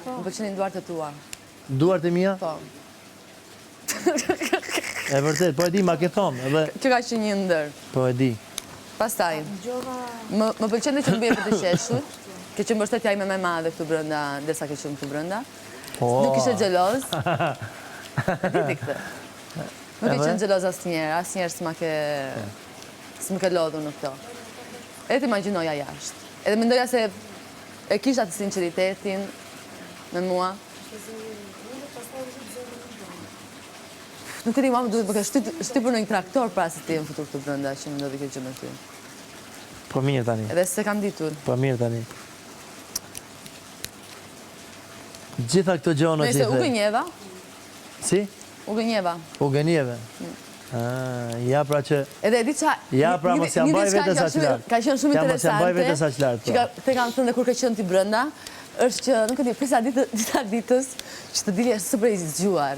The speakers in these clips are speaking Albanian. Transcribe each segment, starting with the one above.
Më pëlqenin duart e tua. Duart e mia? Po. E vërtet, po e di, ma ke thonë. Edhe... Që ka që një ndër. Po e di. Pastaj, më pëlqen që më bje për të qeshur, ke që mbështetja ime me madhe këtu brënda, derisa ke qenë këtu brënda. Nuk ishe gjeloz. Diti këtë. Nuk ke qenë gjeloz asnjëherë s'më ke lodhur në këto. Edhe t'imagjinoja jashtë. Edhe mendoja se e kisha të sinceritetin me mua. Nuk e di, mamë duhet më ka shtypur në një traktor pra se ti e më futur këtu brënda që më ndodhi kjo gjë me ty. Po mirë tani. Edhe se kam ditur. Po mirë tani. Gjitha këto gjona që i the. U gënjeva. Si? U gënjeva. U gënjeve. Ja pra që... Edhe e di qa... Ja pra mos jam baj vetës aq lartë. Ka qenë shumë Ja mos jam baj vetës aq interesante. lartë. Që te kam thënë dhe kur ka qenë ti brënda, është që, nuk e di, prisa ditës, që të dili është sëpër i zgjuar.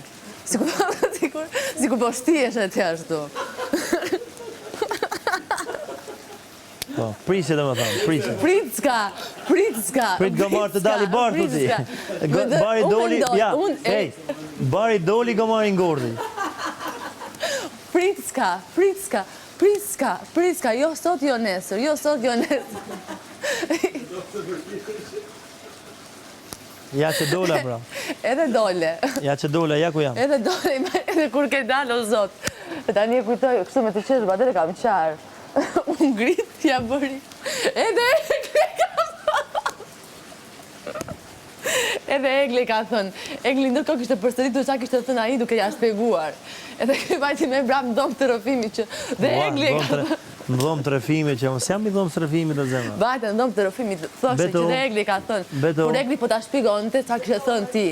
Sikur po shtihesh e të ashtu. Po, prisje dhe më thonë, prisje. Pritska. Prit gomar të dali barë të ti. Bari doli, ja, hej, bari doli gomari ngordi. Pritska, jo sot jo nesër. Ja që dola, pra. Edhe dole. Ja që dola, ja ku jam. Edhe dole, edhe kur ke dalë, o zot. E tani e kujtoj, kështu me të qeshë, ba dhe kam qarë. Unë ngrit, ja bëri. Edhe Egli ka thënë. Egli ndërko kështë të përsëritur qa kështë të thënë a i duke ja shpeguar. Edhe këj bajti me bra më dhomë të rëfimi që... Dhe Egli ka thënë... Më dhomë të rëfimi që mësë jam i dhomë të rëfimi të zemë. Bajti në dhomë të rëfimi të thoshe që dhe Egli ka thënë. Kur Egli po ta shpigon të qa kështë thënë ti.